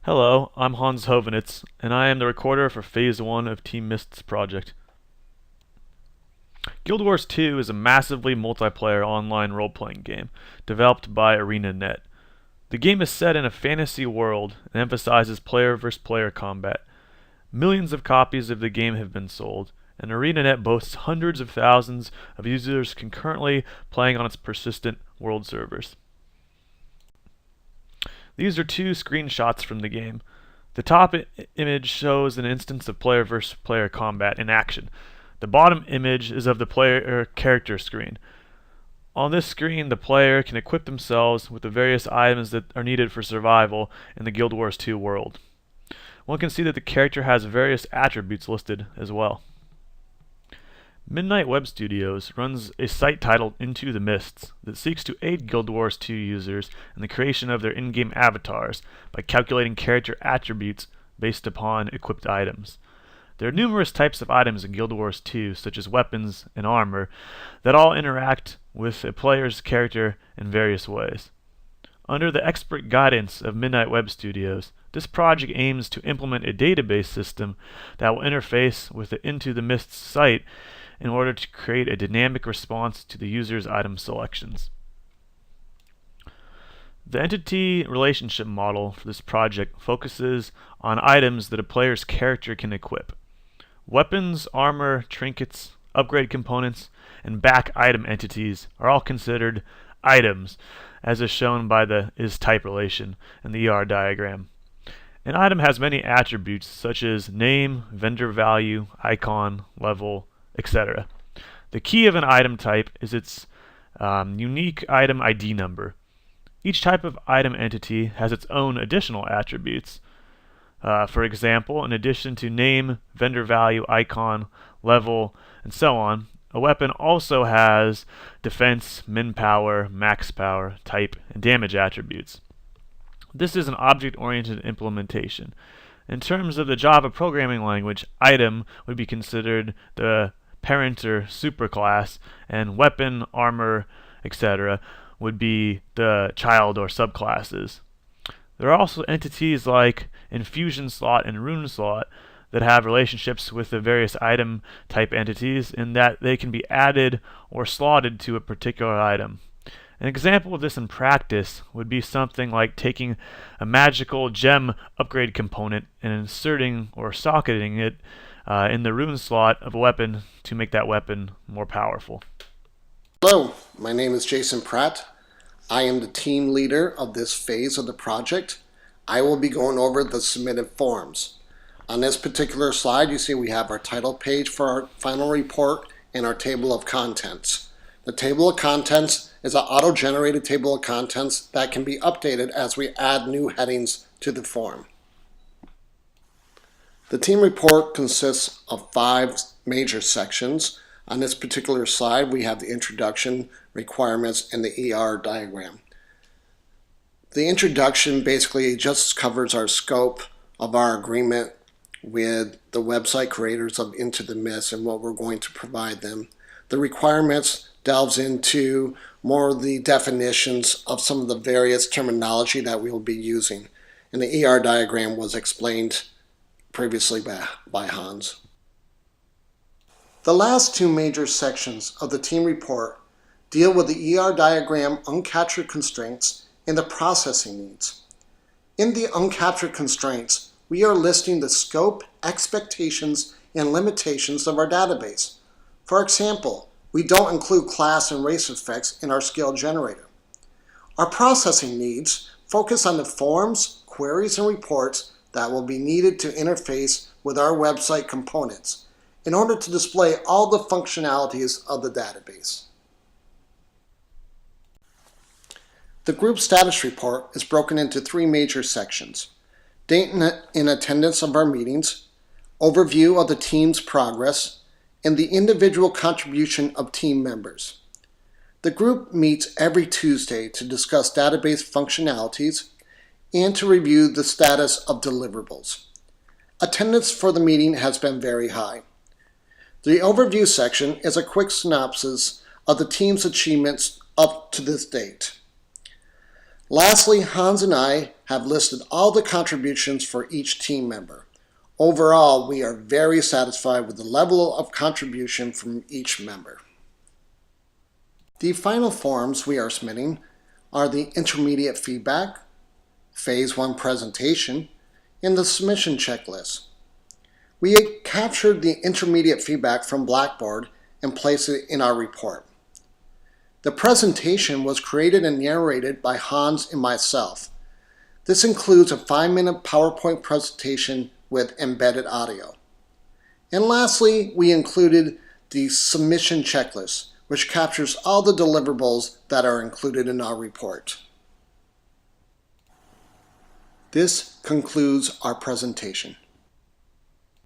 Hello, I'm Hans Hovenitz, and I am the recorder for Phase 1 of Team Mist's project. Guild Wars 2 is a massively multiplayer online role-playing game, developed by ArenaNet. The game is set in a fantasy world and emphasizes player-versus-player combat. Millions of copies of the game have been sold, and ArenaNet boasts hundreds of thousands of users concurrently playing on its persistent world servers. These are two screenshots from the game. The top image shows an instance of player versus player combat in action. The bottom image is of the player character screen. On this screen, the player can equip themselves with the various items that are needed for survival in the Guild Wars 2 world. One can see that the character has various attributes listed as well. Midnight Web Studios runs a site titled Into the Mists that seeks to aid Guild Wars 2 users in the creation of their in-game avatars by calculating character attributes based upon equipped items. There are numerous types of items in Guild Wars 2, such as weapons and armor, that all interact with a player's character in various ways. Under the expert guidance of Midnight Web Studios, this project aims to implement a database system that will interface with the Into the Mists site in order to create a dynamic response to the user's item selections. The entity relationship model for this project focuses on items that a player's character can equip. Weapons, armor, trinkets, upgrade components, and back item entities are all considered items, as is shown by the is-type relation in the ER diagram. An item has many attributes such as name, vendor value, icon, level, etc. The key of an item type is its unique item ID number. Each type of item entity has its own additional attributes. For example, in addition to name, vendor value, icon, level, and so on, a weapon also has defense, min power, max power, type, and damage attributes. This is an object-oriented implementation. In terms of the Java programming language, item would be considered the parent or superclass, and weapon, armor, etc. would be the child or subclasses. There are also entities like infusion slot and rune slot that have relationships with the various item type entities in that they can be added or slotted to a particular item. An example of this in practice would be something like taking a magical gem upgrade component and inserting or socketing it in the rune slot of a weapon to make that weapon more powerful. Hello, my name is Jason Pratt. I am the team leader of this phase of the project. I will be going over the submitted forms. On this particular slide, you see we have our title page for our final report and our table of contents. The table of contents is an auto-generated table of contents that can be updated as we add new headings to the form. The team report consists of 5 major sections. On this particular slide, we have the introduction, requirements, and the ER diagram. The introduction basically just covers our scope of our agreement with the website creators of Into the Mist and what we're going to provide them. The requirements delves into more of the definitions of some of the various terminology that we will be using. And the ER diagram was explained previously by Hans. The last 2 major sections of the team report deal with the ER diagram uncaptured constraints and the processing needs. In the uncaptured constraints, we are listing the scope, expectations, and limitations of our database. For example, we don't include class and race effects in our skill generator. Our processing needs focus on the forms, queries, and reports that will be needed to interface with our website components in order to display all the functionalities of the database. The group status report is broken into 3 major sections: date and attendance of our meetings, overview of the team's progress, and the individual contribution of team members. The group meets every Tuesday to discuss database functionalities and to review the status of deliverables. Attendance for the meeting has been very high. The overview section is a quick synopsis of the team's achievements up to this date. Lastly, Hans and I have listed all the contributions for each team member. Overall, we are very satisfied with the level of contribution from each member. The final forms we are submitting are the intermediate feedback, Phase 1 presentation, and the submission checklist. We captured the intermediate feedback from Blackboard and placed it in our report. The presentation was created and narrated by Hans and myself. This includes a 5-minute PowerPoint presentation with embedded audio. And lastly, we included the submission checklist, which captures all the deliverables that are included in our report. This concludes our presentation.